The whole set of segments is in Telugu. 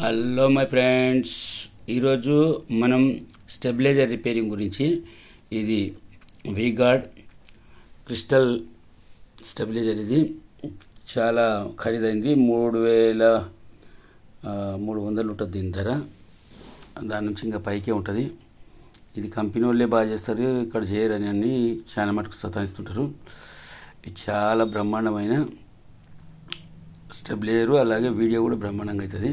హలో మై ఫ్రెండ్స్, ఈరోజు మనం స్టెబిలైజర్ రిపేరింగ్ గురించి. ఇది వీగార్డ్ క్రిస్టల్ స్టెబిలైజర్. ఇది చాలా ఖరీదైంది, 3,300 ఉంటుంది దీని ధర. దాని నుంచి ఇంకా పైకే ఉంటుంది. ఇది కంపెనీ వాళ్ళే బాగా చేస్తారు, ఇక్కడ చేయరని అన్ని చాలా మటుకు సతాయిస్తుంటారు. ఇది చాలా బ్రహ్మాండమైన స్టెబిలైజరు, అలాగే వీడియో కూడా బ్రహ్మాండంగా అవుతుంది.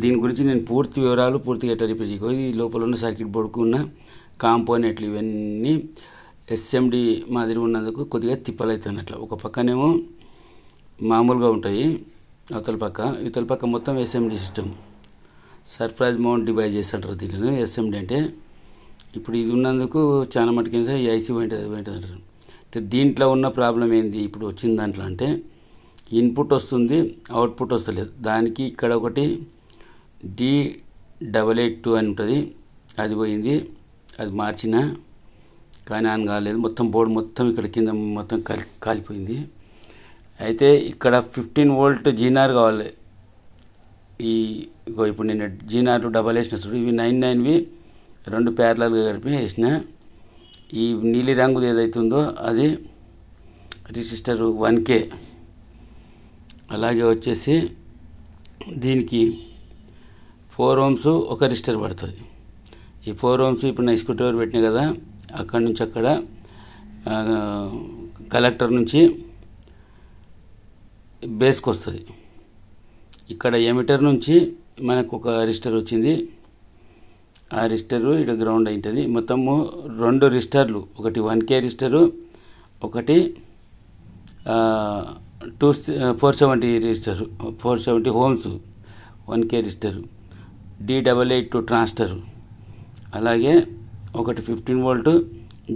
దీని గురించి నేను పూర్తి వివరాలు పూర్తిగా ఎట్లా రిపేర్ చేయకూడదు, ఈ లోపల ఉన్న సర్క్యూట్ బోర్డుకు ఉన్న కాంపోనెంట్లు ఇవన్నీ ఎస్ఎండి మాదిరి ఉన్నందుకు కొద్దిగా తిప్పలవుతుంది. అట్లా ఒక పక్కనేమో మామూలుగా ఉంటాయి, అవతల పక్క మొత్తం SMD system, surprise mount devices అంటారు దీనిలో. ఎస్ఎండి అంటే ఇప్పుడు ఇది ఉన్నందుకు చాలా మటుకు ఈ ఐసీ పోయింటుంది అంటారు. దీంట్లో ఉన్న ప్రాబ్లం ఏంది ఇప్పుడు వచ్చిన దాంట్లో అంటే, ఇన్పుట్ వస్తుంది, అవుట్పుట్ వస్తలేదు. దానికి ఇక్కడ ఒకటి D882 అని ఉంటుంది, అది పోయింది. అది మార్చిన కానీ ఆన్ కాలేదు, మొత్తం బోర్డు మొత్తం ఇక్కడ కింద మొత్తం కాలిపోయింది. అయితే ఇక్కడ 15 వోల్ట్ జీనార్ కావాలి. ఇప్పుడు నేను జీనార్ డబల్ వేసిన చూడు, ఇవి 99వి 2 ప్యారలల్గా కలిపి వేసిన. ఈ నీలి రంగుది ఏదైతుందో అది రెసిస్టర్ 1K. అలాగే వచ్చేసి దీనికి 4 ohms ఒక రెసిస్టర్ పడుతుంది. ఈ 4 ohms ఇప్పుడు నేను స్కూటర్ పెట్టినా కదా, అక్కడి నుంచి అక్కడ కలెక్టర్ నుంచి బేస్కి వస్తుంది. ఇక్కడ ఎమిటర్ నుంచి మనకు ఒక రెసిస్టర్ వచ్చింది, ఆ రెసిస్టరు ఇక్కడ గ్రౌండ్ అయింటుంది. మొత్తము 2 రెసిస్టర్లు, ఒకటి 1K రెసిస్టరు, ఒకటి 470 resistor, 470 ohms 1K resistor, D882 ట్రాన్స్టర్, అలాగే ఒకటి 15 వోల్ట్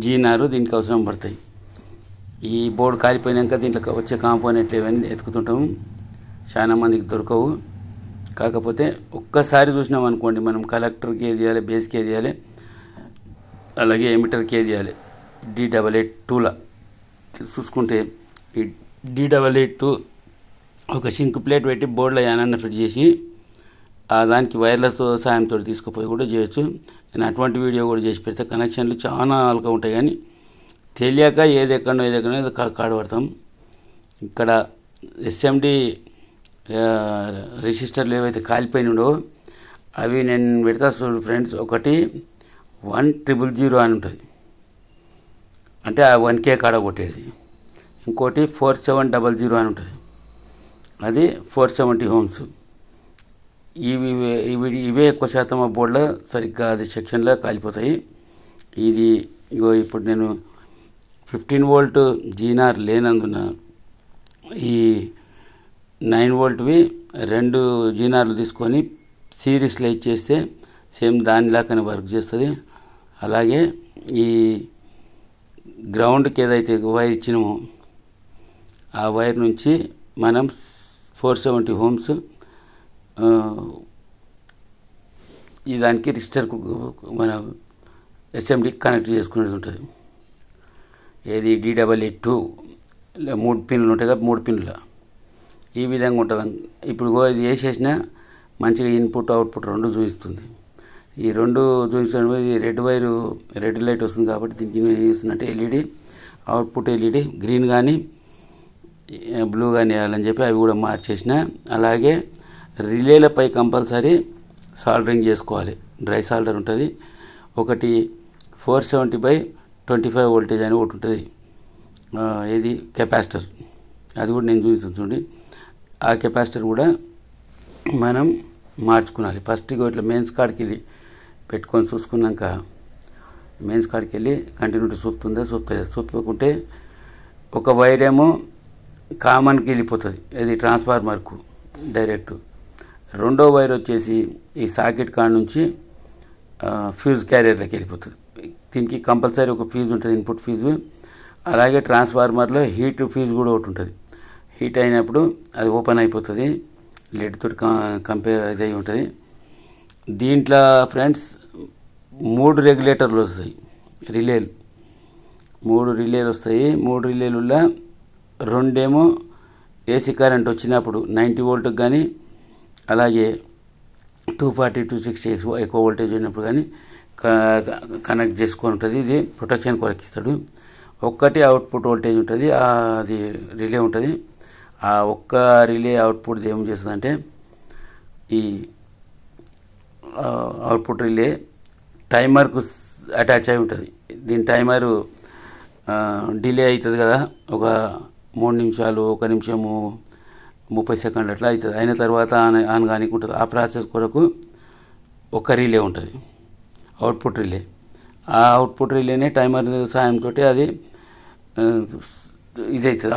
జీనారు దీనికి అవసరం పడతాయి. ఈ బోర్డు కాలిపోయినాక దీంట్లో వచ్చే కాంపోనెంట్లు ఇవన్నీ ఎతుకుతుంటాము, చాలా మందికి దొరకవు. కాకపోతే ఒక్కసారి చూసినాం అనుకోండి, మనం కలెక్టర్కి ఏది చేయాలి, బేస్కి ఏది చేయాలి, అలాగే ఎమిటర్కి ఏది చేయాలి. D882లా చూసుకుంటే ఈ D882 ఒక సింక్ ప్లేట్ పెట్టి బోర్డులో యానన్న ఫిట్ చేసి దానికి వైర్లెస్ సాయంతో తీసుకుపోయి కూడా చేయొచ్చు. నేను అటువంటి వీడియో కూడా చేసి పెడితే కనెక్షన్లు చాలా అల్గా ఉంటాయి, కానీ తెలియక ఏది ఎక్కడో కాడబడతాం. ఇక్కడ ఎస్ఎండి రెసిస్టర్లు ఏవైతే కాలిపోయినాడో అవి నేను పెడతా చూడు ఫ్రెండ్స్. ఒకటి 1000 అని ఉంటుంది, అంటే ఆ 1K కాడ కొట్టేది. ఇంకోటి 4700 అని ఉంటుంది, అది 470 ohms. ఇవే ఎక్కువ శాతం ఆ బోర్డులో సరిగ్గా అది సెక్షన్లో కాలిపోతాయి. ఇప్పుడు నేను 15 వోల్ట్ జీనార్ లేనందున ఈ 9 వోల్ట్వి 2 జీనార్లు తీసుకొని సిరీస్లో ఇచ్చేస్తే సేమ్ దానిలాగానే వర్క్ చేస్తుంది. అలాగే ఈ గ్రౌండ్కి ఏదైతే వైర్ ఇచ్చినామో ఆ వైర్ నుంచి మనం 470 ohms ఈ దానికి రెసిస్టర్కు మన ఎస్ఎండికి కనెక్ట్ చేసుకునేది ఉంటుంది. ఏది D882 3 పిన్లు ఉంటాయి కదా, 3 పిన్ల ఈ విధంగా ఉంటుంది. ఇప్పుడు ఇది వేసేసినా మంచిగా ఇన్పుట్ అవుట్పుట్ 2 చూపిస్తుంది. ఈ 2 చూపించడం, ఇది రెడ్ లైట్ వస్తుంది కాబట్టి దీనికి ఏం చేస్తుందంటే ఎల్ఈడి అవుట్పుట్, ఎల్ఈడి గ్రీన్ కానీ బ్లూ కానీ వేయాలని చెప్పి అవి కూడా మార్చేసిన. అలాగే రిలేలపై కంపల్సరీ సాల్డరింగ్ చేసుకోవాలి, డ్రై సాల్డర్ ఉంటుంది. ఒకటి 470/25 వోల్టేజ్ అని ఒకటి ఉంటుంది, ఇది కెపాసిటర్, అది కూడా నేను చూపిస్తాను చూడండి. ఆ కెపాసిటర్ కూడా మనం మార్చుకోవాలి. ఫస్ట్ ఇట్లా మెయిన్స్ కాడికి వెళ్ళి పెట్టుకొని చూసుకున్నాక, మెయిన్స్ కాడికి వెళ్ళి కంటిన్యూటీ చూపుకుంటే ఒక వైర్ ఏమో కామన్కి వెళ్ళిపోతుంది, ఇది ట్రాన్స్ఫార్మర్కు డైరెక్ట్. రెండో వైర్ వచ్చేసి ఈ సాకెట్ కాడ నుంచి ఫ్యూజ్ క్యారియర్లోకి వెళ్ళిపోతుంది. దీనికి కంపల్సరీ ఒక ఫ్యూజ్ ఉంటుంది, ఇన్పుట్ ఫ్యూజు. అలాగే ట్రాన్స్ఫార్మర్లో హీట్ ఫ్యూజ్ కూడా ఒకటి ఉంటుంది. హీట్ అయినప్పుడు అది ఓపెన్ అయిపోతుంది, లెడ్ తోటి కంపేర్ అది అయి ఉంటుంది. దీంట్లో ఫ్రెండ్స్ 3 రెగ్యులేటర్లు వస్తాయి, 3 రిలేలు వస్తాయి. 3 రిలేలుల్లో 2 ఏమో ఏసీ కరెంట్ వచ్చినప్పుడు 90 వోల్ట్కి కానీ, అలాగే 240 260 ఎక్కువ వోల్టేజ్ ఉన్నప్పుడు కానీ కనెక్ట్ చేసుకొని ఉంటుంది. ఇది ప్రొటెక్షన్ కొరకు ఇస్తాడు. ఒక్కటి అవుట్పుట్ వోల్టేజ్ ఉంటుంది, అది రిలే ఉంటుంది. ఆ ఒక్క రిలే అవుట్పుట్ ఏం చేస్తుందంటే ఈ అవుట్పుట్ రిలే టైమర్కు అటాచ్ అయి ఉంటుంది. దీని టైమరు డిలే అవుతుంది కదా, ఒక 3 నిమిషాలు 1 నిమిషము 30 సెకండ్లు అట్లా అవుతుంది. అయిన తర్వాత ఆన్ కానీ ఉంటుంది. ఆ ప్రాసెస్ కొరకు ఒక రిలే ఉంటుంది, అవుట్పుట్ రిలే. ఆ అవుట్పుట్ రిలేనే టైమర్ సాయంతో అది ఇదవుతుంది,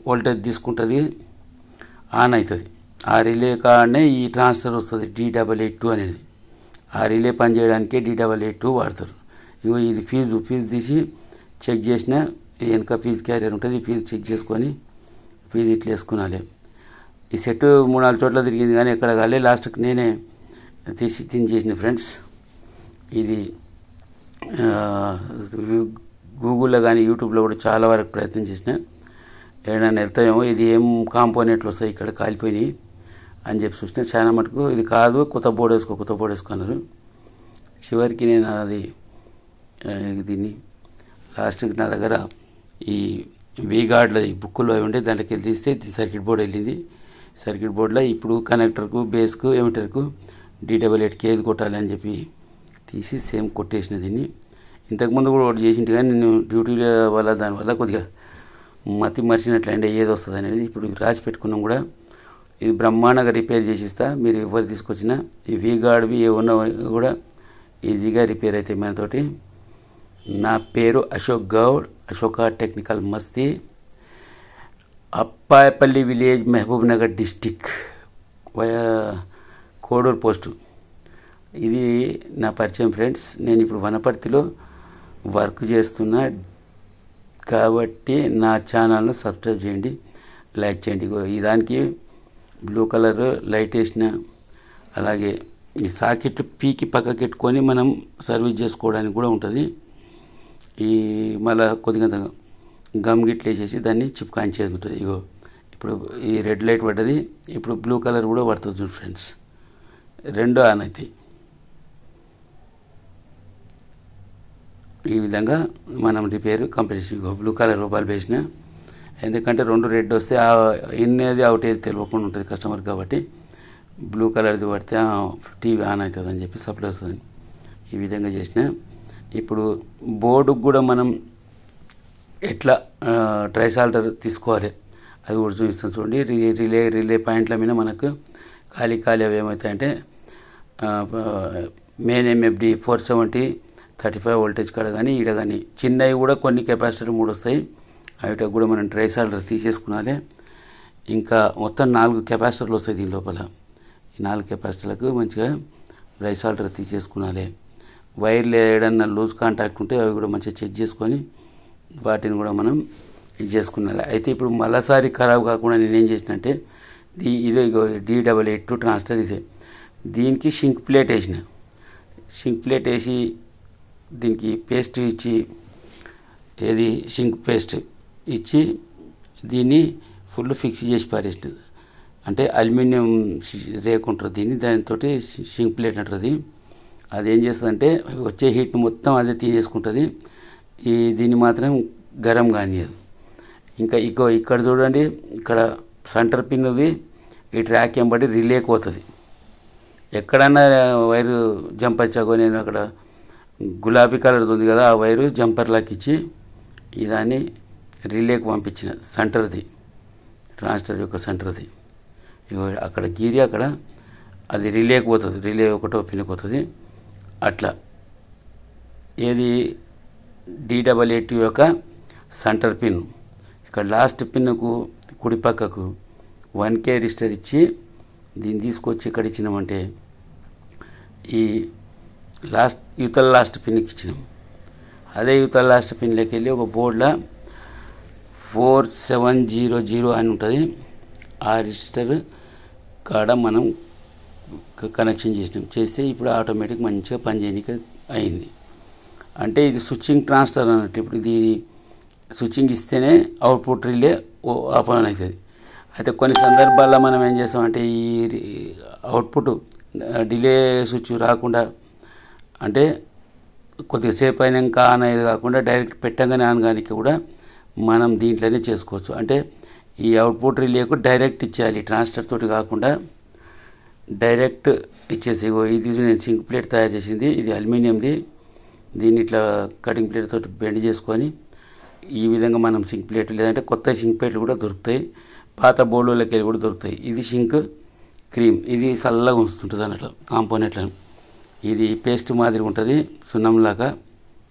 వోల్టేజ్ తీసుకుంటుంది, ఆన్ అవుతుంది. ఆ రిలే కాడనే ఈ ట్రాన్సిస్టర్ వస్తుంది D882 అనేది. ఆ రిలే పనిచేయడానికి D882 వాడతారు. ఇగో ఇది ఫీజు తీసి చెక్ చేసిన వెనక ఫీజు క్యారియర్ ఉంటుంది. ఈ ఫీజు చెక్ చేసుకొని ఫీజు ఇట్లా వేసుకున్నాలి. ఈ సెట్ 3-4 చోట్ల తిరిగింది కానీ ఎక్కడ కాలే. లాస్ట్కి నేనే తీసి చేసిన ఫ్రెండ్స్. ఇది గూగుల్లో కానీ యూట్యూబ్లో కూడా చాలా వరకు ప్రయత్నం చేసిన, ఏదైనా వెళ్తాయేమో ఇది ఏం కాంపోనెంట్లు వస్తాయి ఇక్కడ కాలిపోయినాయి అని చెప్పి చూసిన. చాలా మటుకు ఇది కాదు, కొత్త బోర్డు వేసుకున్నారు. చివరికి నేను అది దీన్ని లాస్ట్కి నా దగ్గర ఈ వీగార్డ్లో ఈ బుక్కులో అవి ఉండే దాంట్లోకి వెళ్ళి తీస్తే సర్క్యూట్ బోర్డు వెళ్ళింది. సర్క్యూట్ బోర్డులో ఇప్పుడు కనెక్టర్కు బేస్కు ఎమిటర్కు D88కి ఏది కొట్టాలి అని చెప్పి తీసి సేమ్ కొట్టేసిన. దీన్ని ఇంతకుముందు కూడా ఒకటి చేసింటి కానీ నేను డ్యూటీల వల్ల దానివల్ల కొద్దిగా మర్చినట్లంటే ఏది వస్తుంది అనేది ఇప్పుడు రాసి పెట్టుకున్నాం కూడా. ఇది బ్రహ్మాండంగా రిపేర్ చేసిస్తా. మీరు ఎవరు తీసుకొచ్చినా ఈ వీగార్డ్వి ఏమన్నా కూడా ఈజీగా రిపేర్ అవుతాయి మనతోటి. నా పేరు అశోక్ గౌడ్, అశోక టెక్నికల్ మస్తీ, Appayapalli village, Mahabubnagar district, Koduru post. ఇది నా పరిచయం ఫ్రెండ్స్. నేను ఇప్పుడు వనపర్తిలో వర్క్ చేస్తున్నా కాబట్టి నా ఛానల్ను సబ్స్క్రైబ్ చేయండి, లైక్ చేయండి. ఈ దానికి బ్లూ కలర్ లైట్ వేసిన, అలాగే ఈ సాకెట్లు పీకి పక్కకి పెట్టుకొని మనం సర్వీస్ చేసుకోవడానికి కూడా ఉంటుంది. ఈ మళ్ళీ కొద్దిగా గమ్ గిట్లు వేసేసి దాన్ని చిప్కాయించేది ఉంటుంది. ఇగో ఇప్పుడు ఈ రెడ్ లైట్ పడ్డది, ఇప్పుడు బ్లూ కలర్ కూడా పడుతుంది ఫ్రెండ్స్. రెండు ఆన్ అవుతాయి. ఈ విధంగా మనం repair complete. Blue colour bulb వేసిన, ఎందుకంటే 2 రెడ్ వస్తే ఇన్నేది అవుట్ ఏది తెలియకుండా ఉంటుంది కస్టమర్. కాబట్టి బ్లూ కలర్ది పడితే టీవీ ఆన్ అవుతుంది అని చెప్పి సప్లై వస్తుంది. ఈ విధంగా చేసిన. ఇప్పుడు బోర్డుకు కూడా మనం ఎట్లా ట్రైసాల్టర్ తీసుకోవాలి అది కూడా చూపిస్తాను చూడండి. రిలే పాయింట్ల మీద మనకు ఖాళీ అవి ఏమవుతాయంటే మెయిన్ MFD 470 35 వోల్టేజ్ కాడ కానీ ఈడ కానీ చిన్నవి కూడా కొన్ని కెపాసిటర్ 3 వస్తాయి. అవిటికి కూడా మనం ట్రైసాల్టర్ తీసేసుకున్నాలి. ఇంకా మొత్తం 4 కెపాసిటర్లు వస్తాయి దీని లోపల. ఈ 4 కెపాసిటర్లకు మంచిగా ట్రైసాల్టర్ తీసేసుకున్నాలి. వైర్లు ఏడన్నా లూజ్ కాంటాక్ట్ ఉంటే అవి కూడా మంచిగా చెక్ చేసుకొని వాటిని కూడా మనం ఇది చేసుకున్నాలి. అయితే ఇప్పుడు మళ్ళీసారి ఖరాబ్ కాకుండా నేనేం చేసినంటే ఇదే D882 ట్రాన్సిస్టర్ ఇదే. దీనికి షింక్ ప్లేట్ వేసిన. షింక్ ప్లేట్ వేసి దీనికి పేస్ట్ ఇచ్చి, ఏది షింక్ పేస్ట్ ఇచ్చి దీన్ని ఫుల్ ఫిక్స్ చేసి పారేసిన. అంటే అల్యూమినియం రేక్ ఉంటుంది దానితో షింక్ ప్లేట్ అంటుంది. అది ఏం చేస్తుందంటే వచ్చే హీట్ని మొత్తం అదే తీసేసుకుంటుంది. దీన్ని మాత్రం గరం కానియదు. ఇంకా ఇక్కడ చూడండి, ఇక్కడ సెంటర్ పిన్ ఉంది. ఈ ట్రాక్ ఎంబడి రిలేకి పోతుంది. ఎక్కడన్నా వైరు జంప్ వచ్చాకో నేను అక్కడ గులాబీ కలర్ ఉంది కదా, ఆ వైరు జంపర్లాకి ఇచ్చి దాన్ని రిలేకి పంపించిన. సెంటర్ది ట్రాన్సిస్టర్ యొక్క సెంటర్ది అక్కడ గీరి అక్కడ అది రిలేకి పోతుంది. రిలే ఒకటో పిన్కి పోతుంది. అట్లా ఏది D882 యొక్క సెంటర్ పిన్. ఇక్కడ లాస్ట్ పిన్కు కుడి పక్కకు 1K రిజిస్టర్ ఇచ్చి దీన్ని తీసుకొచ్చి ఇక్కడ ఇచ్చినామంటే ఈ యువతల లాస్ట్ పిన్కి ఇచ్చినాం. అదే యువతల లాస్ట్ పిన్లోకి వెళ్ళి ఒక బోర్డులో 4700 అని ఉంటుంది. ఆ రిజిస్టర్ కాడ మనం కనెక్షన్ చేస్తే ఇప్పుడు ఆటోమేటిక్ మంచిగా పనిచేయడానికి అయింది. అంటే ఇది స్విచ్చింగ్ ట్రాన్సిస్టర్ అన్నట్టు. ఇప్పుడు ఇది స్విచ్చింగ్ ఇస్తేనే అవుట్పుట్ రిలే ఓపెన్ అవుతుంది. అయితే కొన్ని సందర్భాల్లో మనం ఏం చేస్తామంటే ఈ అవుట్పుట్ డిలే స్విచ్ రాకుండా అంటే కొద్దిగా సేపు అయినాక ఆన్ అయ్యేది కాకుండా డైరెక్ట్ పెట్టగానే ఆన్ కానీ కూడా మనం దీంట్లోనే చేసుకోవచ్చు. అంటే ఈ అవుట్పుట్ రిలేకు డైరెక్ట్ ఇచ్చేయాలి, ట్రాన్సిస్టర్ తోటి కాకుండా డైరెక్ట్ ఇచ్చేసి. ఇది నేను సింక్ ప్లేట్ తయారు చేసింది, ఇది అల్యూమినియంది. దీన్ని ఇట్లా కటింగ్ ప్లేట్ తోటి బెండ్ చేసుకొని ఈ విధంగా మనం సింక్ ప్లేట్, లేదంటే కొత్త సింక్ ప్లేట్లు కూడా దొరుకుతాయి, పాత బోర్డులకి కూడా దొరుకుతాయి. ఇది సింక్ క్రీమ్, ఇది చల్లగా ఉంచుతుంటుంది అన్నట్లు కాంపోనెంట్లను. ఇది పేస్ట్ మాదిరి ఉంటుంది సున్నంలాగా.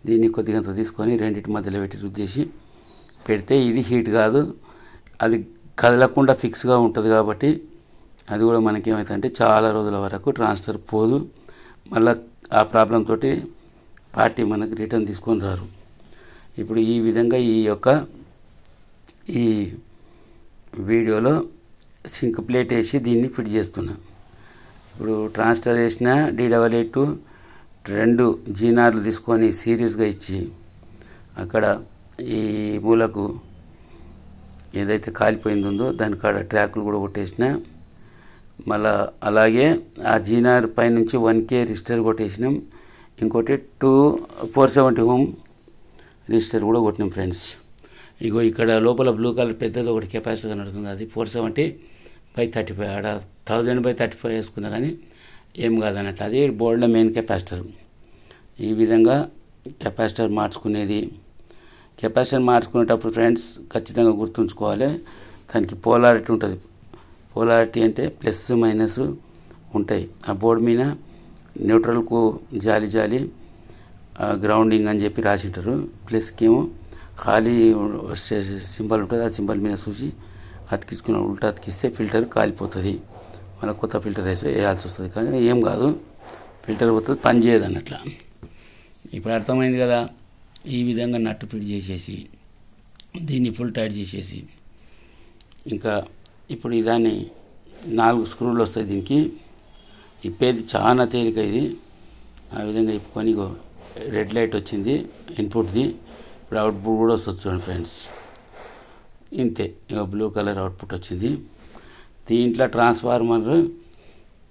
దీన్ని కొద్దిగా తీసుకొని రెండింటి మధ్యలో పెట్టి రుద్దేసి పెడితే ఇది హీట్ కాదు, అది కదలకుండా ఫిక్స్గా ఉంటుంది. కాబట్టి అది కూడా మనకేమవుతుందంటే చాలా రోజుల వరకు ట్రాన్స్ఫర్ పోదు. మళ్ళీ ఆ ప్రాబ్లం తోటి పార్టీ మనకు రిటర్న్ తీసుకొని రారు. ఇప్పుడు ఈ విధంగా ఈ వీడియోలో సింక్ ప్లేట్ వేసి దీన్ని ఫిట్ చేస్తున్నా. ఇప్పుడు ట్రాన్స్ఫర్ వేసిన D882 2 జీనార్లు తీసుకొని సిరీస్గా ఇచ్చి అక్కడ ఈ మూలకు ఏదైతే కాలిపోయిందో దాని కాడ ట్రాకులు కూడా కొట్టేసిన. మళ్ళా అలాగే ఆ జీనార్ పైనుంచి 1K రిజిస్టర్ కొట్టేసినాం. ఇంకోటి 470 ఓం రిజిస్టర్ కూడా కొట్టినాం ఫ్రెండ్స్. ఇగో ఇక్కడ లోపల బ్లూ కలర్ పెద్దది ఒకటి కెపాసిటర్ కనబడుతుంది, అది 470/35. ఆడ 1000/35 వేసుకున్నా కానీ ఏం కాదన్నట్టు, అది బోర్డులో మెయిన్ కెపాసిటర్. ఈ విధంగా కెపాసిటర్ మార్చుకునేది. కెపాసిటర్ మార్చుకునేటప్పుడు ఫ్రెండ్స్ ఖచ్చితంగా గుర్తుంచుకోవాలి, దానికి పోలారిటీ ఉంటుంది. పోలారిటీ అంటే ప్లస్ మైనస్ ఉంటాయి. ఆ బోర్డు మీద న్యూట్రల్కు జాలి గ్రౌండింగ్ అని చెప్పి రాసింటారు, ప్లస్కి ఏమో ఖాళీ సింబల్ ఉంటుంది. ఆ సింబల్ మీద చూసి అతికించుకున్న ఉల్టా అతికిస్తే ఫిల్టర్ కాలిపోతుంది. మళ్ళీ కొత్త ఫిల్టర్ వేయాల్సి వస్తుంది. కానీ ఏం కాదు, ఫిల్టర్ పోతుంది, పని చేయదు అన్నట్లా. ఇప్పుడు అర్థమైంది కదా. ఈ విధంగా నట్టు ఫిట్ చేసేసి దీన్ని ఫుల్ టైట్ చేసేసి, ఇంకా ఇప్పుడు దాన్ని 4 స్క్రూలు వస్తాయి దీనికి. ఇప్పేది చాలా తేలిక ఇది. ఆ విధంగా ఇప్పుకొని రెడ్ లైట్ వచ్చింది ఇన్పుట్ది. ఇప్పుడు అవుట్పుట్ కూడా వస్తుంది చూడండి ఫ్రెండ్స్, ఇంతే. ఇక బ్లూ కలర్ అవుట్పుట్ వచ్చింది. దీంట్లో ట్రాన్స్ఫార్మర్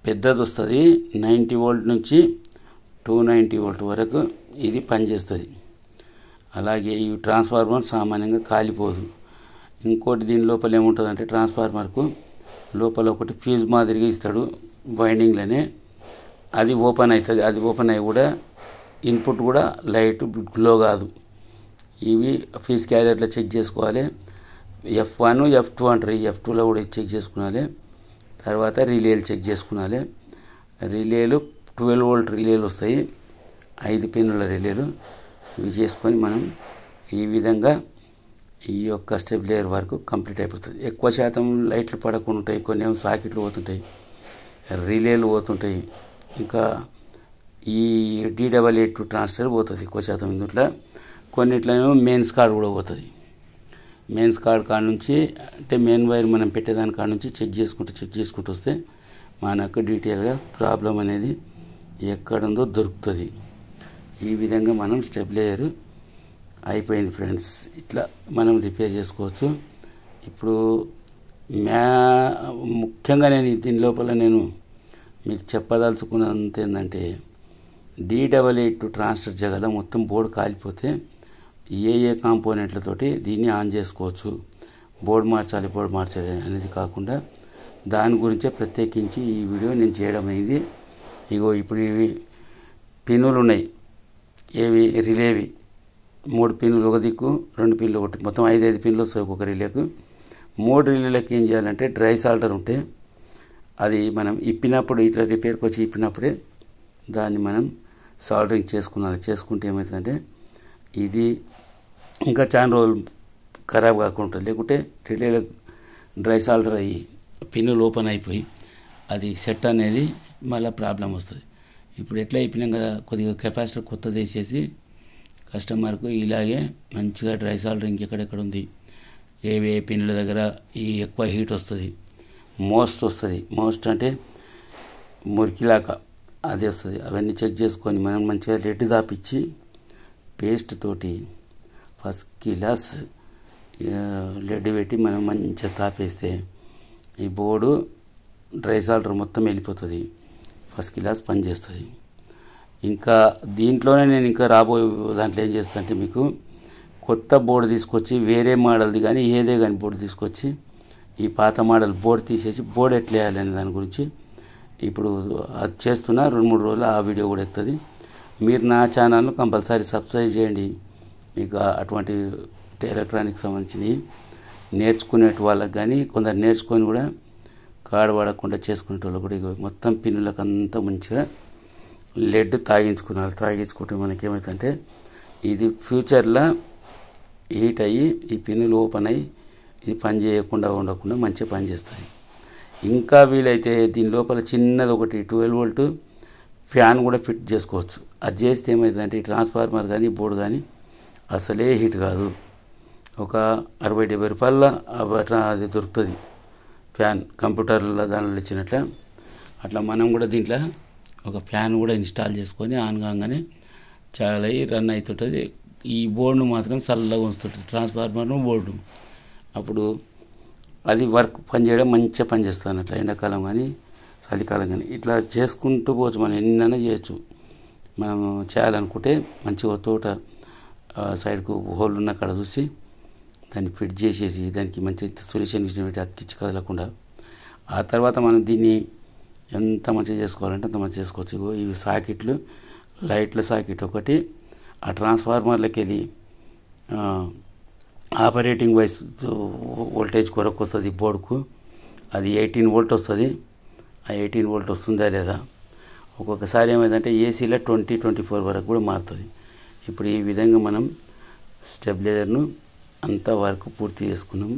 పెద్దది వస్తుంది, 90 వోల్ట్ నుంచి 290 వోల్ట్ వరకు ఇది పనిచేస్తుంది. అలాగే ఈ ట్రాన్స్ఫార్మర్ సామాన్యంగా కాలిపోదు. ఇంకోటి దీని లోపల ఏముంటుందంటే ట్రాన్స్ఫార్మర్కు లోపల ఒకటి ఫ్యూజ్ మాదిరిగా ఇస్తాడు వైండింగ్లోనే, అది ఓపెన్ అవుతుంది. అది ఓపెన్ అయ్యి కూడా ఇన్పుట్ కూడా లైట్ గ్లో కాదు. ఇవి ఫీజ్ క్యారియర్లో చెక్ చేసుకోవాలి. F1 F2 అంటారు, ఈ F2లో కూడా చెక్ చేసుకోవాలి. తర్వాత రిలేలు చెక్ చేసుకోవాలి. రిలేలు 12 వోల్ట్ రిలేలు వస్తాయి, 5 పిన్నుల రిలేలు. ఇవి చేసుకొని మనం ఈ విధంగా ఈ యొక్క స్టెప్ లేయర్ వరకు కంప్లీట్ అయిపోతుంది. ఎక్కువ శాతం లైట్లు పడకుండా ఉంటాయి, కొన్ని ఏమో సాకెట్లు పోతుంటాయి, రిలేలు పోతుంటాయి. ఇంకా ఈ D882 ట్రాన్స్ఫర్ పోతుంది ఎక్కువ శాతం ఇందుట్లో. కొన్నిట్లనేమో మెయిన్స్ కార్డ్ కూడా పోతుంది. మెయిన్స్ కార్డ్ కాడ నుంచి అంటే మెయిన్ వైర్ మనం పెట్టేదాని కాడ నుంచి చెక్ చేసుకుంటూ వస్తే మనకు డీటెయిల్గా ప్రాబ్లం అనేది ఎక్కడుందో దొరుకుతుంది. ఈ విధంగా మనం స్టెప్ లేయర్ అయిపోయింది ఫ్రెండ్స్. ఇట్లా మనం రిపేర్ చేసుకోవచ్చు. ఇప్పుడు ముఖ్యంగా నేను దీని లోపల నేను మీకు చెప్పదలుచుకున్నంత ఏంటంటే D882 ట్రాన్స్ఫర్ జగల మొత్తం బోర్డు కాలిపోతే ఏ కాంపోనెంట్లతోటి దీన్ని ఆన్ చేసుకోవచ్చు. బోర్డు మార్చాలి అనేది కాకుండా దాని గురించే ప్రత్యేకించి ఈ వీడియో నేను చేయడం అయింది. ఇగో ఇప్పుడు ఇవి పిన్నులు ఉన్నాయి, ఏవి రిలేవి 3 పిన్నులు ఒక దిక్కు, 2 పిన్నులు ఒకటి, మొత్తం 5 పిన్నులు వస్తాయి ఒక్కొక్క రిలేకు. 3 రిలేలకు ఏం చేయాలంటే డ్రై సాల్టర్ ఉంటే అది మనం ఇప్పినప్పుడు ఇట్లా రిపేర్కి వచ్చి ఇప్పినప్పుడే దాన్ని మనం సాల్డరింగ్ చేసుకుంటే ఏమవుతుందంటే ఇది ఇంకా చాలా రోజులు ఖరాబ్ కాకుండా, లేకుంటే రిలేలకు డ్రై సాల్డర్ అయ్యి పిన్నులు ఓపెన్ అయిపోయి అది సెట్ అనేది మళ్ళీ ప్రాబ్లం వస్తుంది. ఇప్పుడు ఎట్లా అయిపోయినాం కదా, కొద్దిగా కెపాసిటర్ కొత్తది వేసేసి కస్టమర్కు ఇలాగే మంచిగా డ్రై సాల్డరింగ్ ఎక్కడెక్కడ ఉంది, ఏ పిన్నుల దగ్గర ఈ ఎక్కువ హీట్ వస్తుంది, మోస్ట్ అంటే మురికిలాక అది వస్తుంది. అవన్నీ చెక్ చేసుకొని మనం మంచిగా లెడ్ దాపిచ్చి పేస్ట్ తోటి ఫస్ట్ క్లాస్ లెడ్ పెట్టి మనం మంచిగా తాపేస్తే ఈ బోర్డు డ్రై సాల్డర్ మొత్తం వెళ్ళిపోతుంది, ఫస్ట్ క్లాస్ పనిచేస్తుంది. ఇంకా దీంట్లోనే నేను ఇంకా రాబోయే దాంట్లో ఏం చేస్తా అంటే మీకు కొత్త బోర్డు తీసుకొచ్చి వేరే మోడల్ది కానీ ఏదే కానీ బోర్డు తీసుకొచ్చి ఈ పాత మోడల్ బోర్డు తీసేసి బోర్డు ఎట్లా వేయాలనే దాని గురించి ఇప్పుడు అది చేస్తున్నా. 2-3 రోజులు ఆ వీడియో కూడా ఎక్కుతుంది. మీరు నా ఛానల్ను కంపల్సరీ సబ్స్క్రైబ్ చేయండి. మీకు అటువంటి ఎలక్ట్రానిక్ సంబంధించినవి నేర్చుకునే వాళ్ళకి కానీ కొందరు నేర్చుకొని కూడా కాడ పడకుండా చేసుకునే వాళ్ళు కూడా మొత్తం పిన్నులకు అంతా మంచిగా లెడ్ తాగించుకుంటే మనకేమవుతుందంటే ఇది ఫ్యూచర్లో హీట్ అయ్యి ఈ పిన్నులు ఓపెన్ అయ్యి ఇది పని చేయకుండా ఉండకుండా మంచిగా పనిచేస్తాయి. ఇంకా వీలైతే దీని లోపల చిన్నది ఒకటి 12 వోల్ట్ ఫ్యాన్ కూడా ఫిట్ చేసుకోవచ్చు. అది చేస్తే ఏమవుతుందంటే ఈ ట్రాన్స్ఫార్మర్ కానీ బోర్డు కానీ అసలే హీట్ కాదు. ఒక 60-70 రూపాయల అది దొరుకుతుంది ఫ్యాన్, కంప్యూటర్లో దానిలో ఇచ్చినట్ల. అట్లా మనం కూడా దీంట్లో ఒక ఫ్యాన్ కూడా ఇన్స్టాల్ చేసుకొని ఆన్ కాగానే చాలా రన్ అవుతుంటుంది. ఈ బోర్డును మాత్రం చల్లగా ఉంచుతుంటుంది, ట్రాన్స్ఫార్మర్ను బోర్డు. అప్పుడు అది వర్క్ పనిచేయడం మంచిగా పనిచేస్తుంది. అట్లా ఎండాకాలం కానీ చలికాలం కానీ ఇట్లా చేసుకుంటూ పోవచ్చు. మనం ఎన్నైనా చేయొచ్చు. మనం చేయాలనుకుంటే మంచిగా తోట సైడ్కు హోల్ ఉన్న కాడ చూసి దాన్ని ఫిట్ చేసేసి దానికి మంచి సొల్యూషన్ ఇచ్చిన పెట్టి అతికిచ్చి కదలకుండా ఆ తర్వాత మనం దీన్ని ఎంత మంచిగా చేసుకోవాలంటే అంత మంచిగా చేసుకోవచ్చు. ఇవి సాకెట్లు, లైట్ల సాకెట్ ఒకటి, ఆ ట్రాన్స్ఫార్మర్లకి వెళ్ళి ఆపరేటింగ్ వైస్ వోల్టేజ్ కొరకు వస్తుంది బోర్డుకు. అది 18 వోల్ట్ వస్తుంది. ఆ 18 వోల్ట్ వస్తుందా లేదా, ఒక్కొక్కసారి ఏమైందంటే ఏసీలో 20-24 వరకు కూడా మారుతుంది. ఇప్పుడు ఈ విధంగా మనం స్టెబిలైజర్ను అంతా వర్క్ పూర్తి చేసుకున్నాం.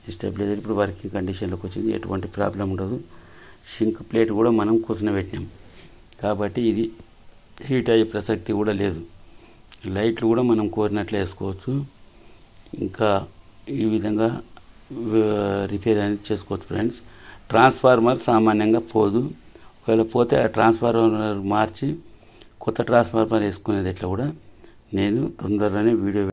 ఈ స్టెబిలైజర్ ఇప్పుడు వర్కింగ్ కండిషన్లోకి వచ్చింది, ఎటువంటి ప్రాబ్లం ఉండదు. షింక్ ప్లేట్ కూడా మనం కూర్చునబెట్టినాం కాబట్టి ఇది హీట్ అయ్యే ప్రసక్తి కూడా లేదు. లైట్లు కూడా మనం కోరినట్లు వేసుకోవచ్చు. ఇంకా ఈ విధంగా రిపేర్ అనేది చేసుకోవచ్చు ఫ్రెండ్స్. ట్రాన్స్ఫార్మర్ సామాన్యంగా పోదు. ఒకవేళ పోతే ఆ ట్రాన్స్ఫార్మర్ మార్చి కొత్త ట్రాన్స్ఫార్మర్ వేసుకునేది ఎట్లా కూడా నేను తొందరలోనే వీడియో